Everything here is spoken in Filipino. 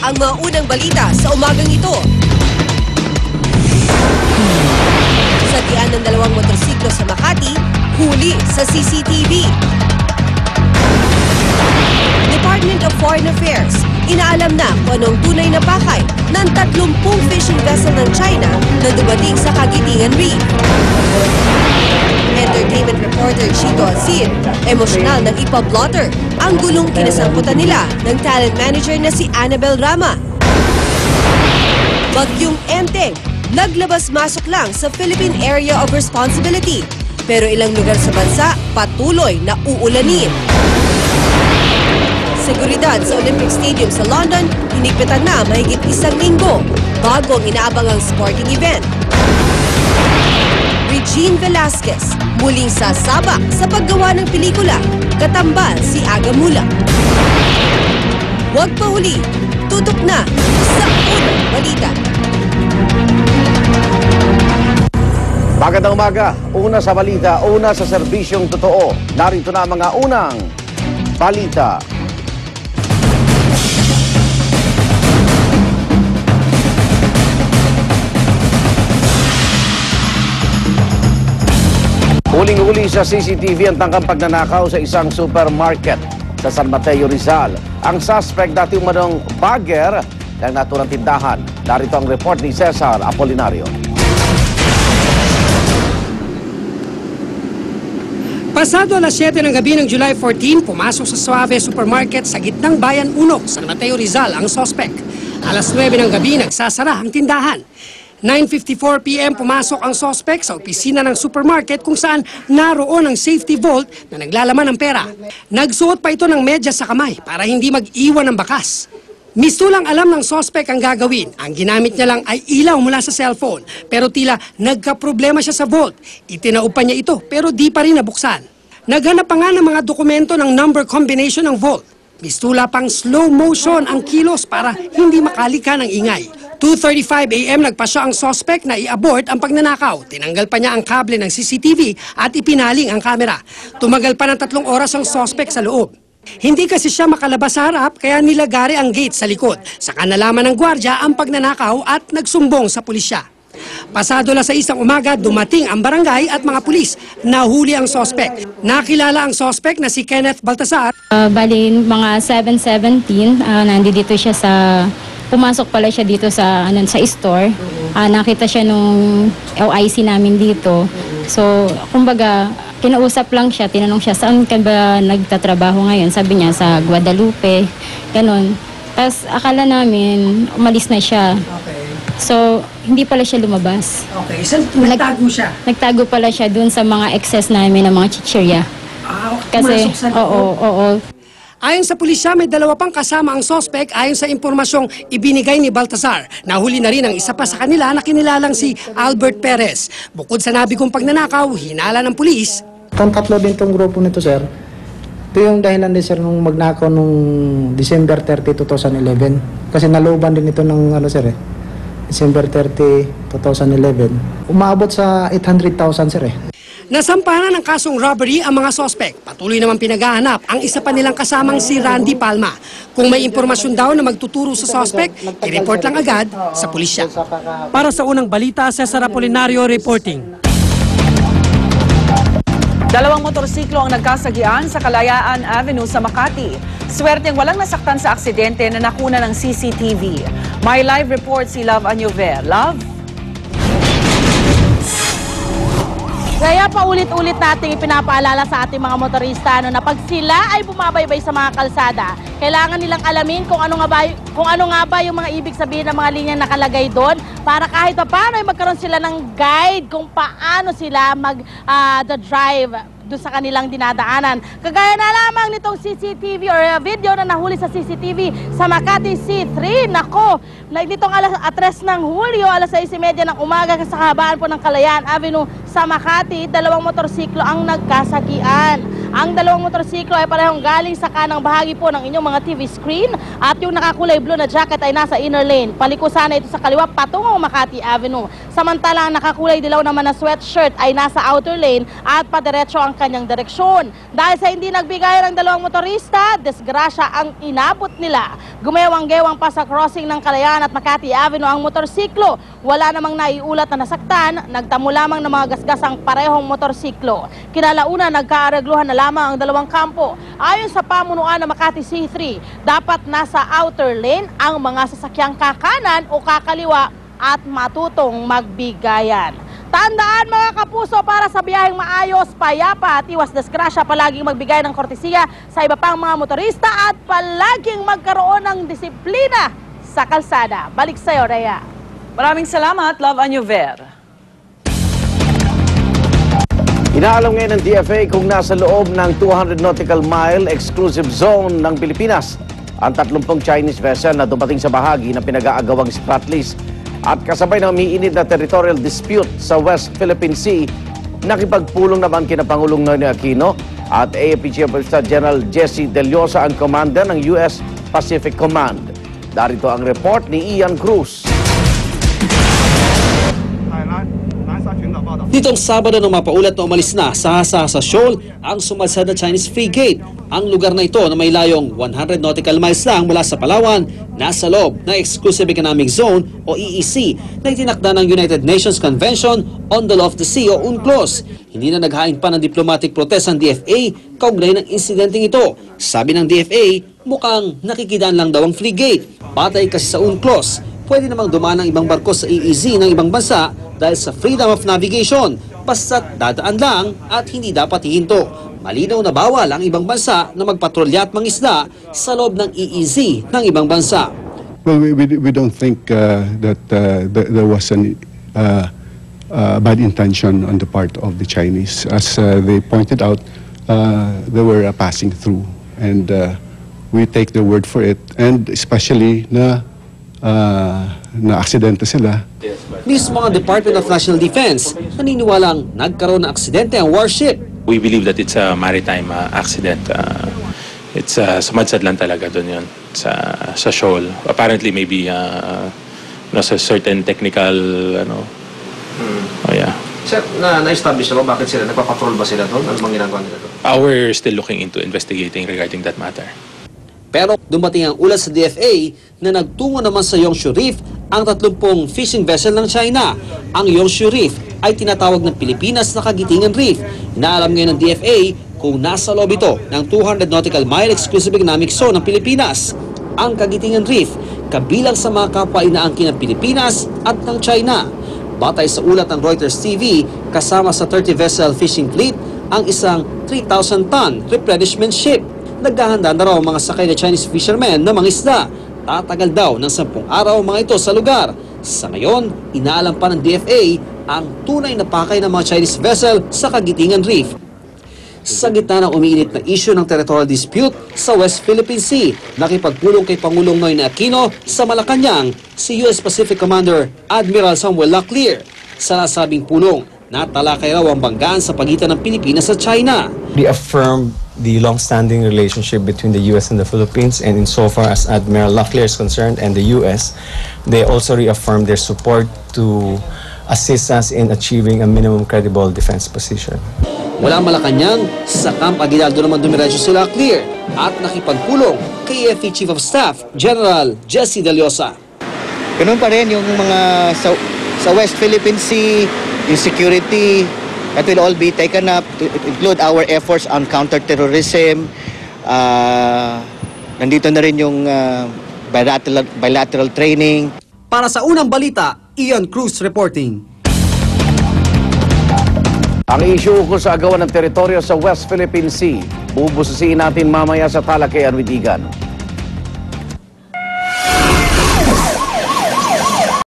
ang mga unang balita sa umagang ito. Satian ng dalawang motorsiklo sa Makati, huli sa CCTV. Department of Foreign Affairs, inaalam na kung anong tunay na pakay ng 30 fishing vessel ng China na dumating sa Kagitingan Reef. Entertainment reporter Chito Alcid, emosyonal ng ipablotter ang gulong kinasangkutan nila ng talent manager na si Annabel Rama. Bagyong Enteng, naglabas-masok lang sa Philippine Area of Responsibility, pero ilang lugar sa bansa patuloy na uulanin. Seguridad sa Olympic Stadium sa London, hinigpitan na mahigit 1 linggo bago ang inaabangang sporting event. Regine Velasquez, muling sasabak sa paggawa ng pelikula, katambal si Aga Mula. Huwag pahuli, tutok na sa unang balita. Magandang umaga, una sa balita, una sa serbisyong totoo. Narito na ang mga unang balita. Huling-huli sa CCTV ang tangkang pagnanakaw sa isang supermarket sa San Mateo, Rizal. Ang suspect dati umanong bagger ng naturang tindahan. Narito ang report ni Cesar Apolinario. Pasado alas 7 ng gabi ng July 14, pumasok sa Suave Supermarket sa gitnang Bayan 1, San Mateo, Rizal ang suspect. Alas 9 ng gabi nagsasara ang tindahan. 9:54 p.m. pumasok ang suspect sa opisina ng supermarket kung saan naroon ang safety vault na naglalaman ng pera. Nagsuot pa ito ng medyas sa kamay para hindi mag-iwan ng bakas. Mistulang alam ng suspect ang gagawin. Ang ginamit niya lang ay ilaw mula sa cellphone. Pero tila nagka-problema siya sa vault. Itinaob pa niya ito pero di pa rin nabuksan. Naghanap pa nga ng mga dokumento ng number combination ng vault. Mistula pang slow motion ang kilos para hindi makalika ng ingay. 2:35 a.m. nagpasya ang suspect na i-abort ang pagnanakaw. Tinanggal pa niya ang kable ng CCTV at ipinaling ang kamera. Tumagal pa ng 3 oras ang suspect sa loob. Hindi kasi siya makalabas sa harap kaya nilagari ang gate sa likod. Saka nalaman ng gwardya ang pagnanakaw at nagsumbong sa pulisya. Pasado alas 6 ng umaga, dumating ang barangay at mga pulis. Nahuli ang suspect. Nakilala ang suspect na si Kenneth Baltasar. Bali, mga 7:17, nandito siya sa... Pumasok pala siya dito sa store. Nakita siya nung OIC namin dito. So, kumbaga, kinausap lang siya, tinanong siya, saan ka ba nagtatrabaho ngayon? Sabi niya, sa Guadalupe, ganun. Tapos, akala namin, umalis na siya. So, hindi pala siya lumabas. Okay, saan nagtago siya? Nagtago pala siya dun sa mga excess namin ng mga chichirya. Kasi, oo. Ayon sa pulisya, may 2 pang kasama ang suspect ayon sa impormasyong ibinigay ni Baltasar. Nahuli na rin ang isa pa sa kanila na kinilalang si Albert Perez. Bukod sa nabigong pagnanakaw, hinala ng pulis. Itong 3 din itong grupo nito, sir. Ito yung dahilan din, sir, nung magnakaw nung December 30, 2011. Kasi nalooban din ito ng, December 30, 2011. Umabot sa 800,000, sir, Nasampahan ng kasong robbery ang mga suspect. Patuloy naman pinaghahanap ang isa pa nilang kasamang si Randy Palma. Kung may impormasyon daw na magtuturo sa suspect, i-report lang agad sa pulisya. Para sa unang balita, Cesar Apolinario reporting. 2 motorsiklo ang nagkasagian sa Kalayaan Avenue sa Makati. Swerteng walang nasaktan sa aksidente na nakuna ng CCTV. May live report si Love Anyover. Love? Kaya paulit-ulit nating ipinapaalala sa ating mga motorista na pag sila ay bumabaybay sa mga kalsada, kailangan nilang alamin kung ano nga ba yung mga ibig sabihin ng mga linya nakalagay doon para kahit paano ay magkaroon sila ng guide kung paano sila mag-drive doon sa kanilang dinadaanan. Kagaya na lamang nitong CCTV or video na nahuli sa CCTV sa Makati C3. Nako, nitong alas 3 ng Hulyo, alas 6:30 ng umaga sa kahabaan po ng Kalayaan Avenue sa Makati, 2 motorsiklo ang nagkasagian. Ang dalawang motorsiklo ay parehong galing sa kanang bahagi po ng inyong mga TV screen at yung nakakulay blue na jacket ay nasa inner lane. Paliko sana ito sa kaliwa patungong Makati Avenue. Samantala ang nakakulay dilaw naman na sweatshirt ay nasa outer lane at padiretso ang kanyang direksyon. Dahil sa hindi nagbigayan ng dalawang motorista, disgrasya ang inabot nila. Gumewang-gewang pa sa crossing ng Kalayaan at Makati Avenue ang motorsiklo. Wala namang naiulat na nasaktan, nagtamo lamang ng mga gasgasang parehong motorsiklo. Kinalauna nagkaaragluhan na lamang ang dalawang kampo. Ayon sa pamunuan ng Makati C3, dapat nasa outer lane ang mga sasakyang kakanan o kakaliwa at matutong magbigayan. Tandaan mga kapuso, para sa biyaheng maayos, payapa at iwas disgrasya, palaging magbigay ng kortesiya sa iba pang mga motorista at palaging magkaroon ng disiplina sa kalsada. Balik sa'yo, Rhea. Maraming salamat, Love Anyover. Inaalam ngayon ng DFA kung nasa loob ng 200 nautical mile exclusive zone ng Pilipinas ang 30 Chinese vessel na dumating sa bahagi na pinag-aagawang Spratlys at kasabay ng umiinit na territorial dispute sa West Philippine Sea. Nakipagpulong naman kina Pangulong Noynoy Aquino at AFP Chief of Staff General Jesse Deliosa ang commander ng US Pacific Command. Darito ang report ni Ian Cruz. Nitong Sabado nang mapaulat na umalis na sa Hasa-Hasa Shoal ang sumalsad na Chinese frigate. Ang lugar na ito na may layong 100 nautical miles lang mula sa Palawan, nasa loob ng Exclusive Economic Zone o EEZ na itinakda ng United Nations Convention on the Law of the Sea o UNCLOS. Hindi na naghain pa ng diplomatic protest ang DFA kaugnay ng insidenteng ito. Sabi ng DFA, mukhang nakikidaan lang daw ang frigate. Batay kasi sa UNCLOS, pwede namang dumaan ang ibang barko sa EEZ ng ibang bansa dahil sa freedom of navigation, basta't dadaan lang at hindi dapat hihinto. Malinaw na bawal ang ibang bansa na magpatrolya at mangisda sa loob ng EEZ ng ibang bansa. Well, we don't think that there was an bad intention on the part of the Chinese. As they pointed out, they were passing through, and we take their word for it. And especially na aksidente sila. Mismo ang Department of National Defense naniniwalang nagkaroon ng aksidente ang warship. We believe that it's a maritime accident. It's sumadsad lang talaga doon yun sa shoal. Apparently maybe sa certain technical oh yeah. Sir, na-establish na ba bakit sila nagpapatrol ba sila doon? Ano bang ginagawa nila doon? We're still looking into investigating regarding that matter. Pero dumating ang ulat sa DFA na nagtungo naman sa Yongshore Reef ang 30 fishing vessel ng China. Ang Yongshore Reef ay tinatawag ng Pilipinas na Kagitingan Reef. Inaalam ngayon ng DFA kung nasa loob ito ng 200 nautical mile exclusive economic zone ng Pilipinas. Ang Kagitingan Reef kabilang sa mga kapwa inaangkin ng Pilipinas at ng China. Batay sa ulat ng Reuters TV, kasama sa 30-vessel fishing fleet ang isang 3,000-ton replenishment ship. Naghahanda na raw mga sakay na Chinese fishermen na mangisda. Tatagal daw ng 10 araw mga ito sa lugar. Sa ngayon, inaalam pa ng DFA ang tunay na pakay ng mga Chinese vessel sa Kagitingan Reef. Sa gitna ng umiinit na issue ng territorial dispute sa West Philippine Sea, nakipagpulong kay Pangulong Noynoy Aquino sa Malacanang si US Pacific Commander Admiral Samuel Locklear. Sa nasabing pulong, natalakay raw ang banggaan sa pagitan ng Pilipinas at China. Reaffirmed the long-standing relationship between the U.S. and the Philippines, and insofar as Admiral Locklear is concerned and the U.S., they also reaffirmed their support to assist us in achieving a minimum credible defense position. Mula Malacanang, sa Camp Aguinaldo naman dumiretso si Locklear at nakipagpulong kay AFP Chief of Staff General Jesse Deliosa. Ganun pa rin yung mga sa West Philippine Sea, yung security, that will all be taken up to include our efforts on counterterrorism. Nandito na rin yung bilateral training. Para sa unang balita, Ian Cruz reporting. Ang issue ukol sa agawan ng teritoryo sa West Philippine Sea, bubususin natin mamaya sa Talakayan with Igan.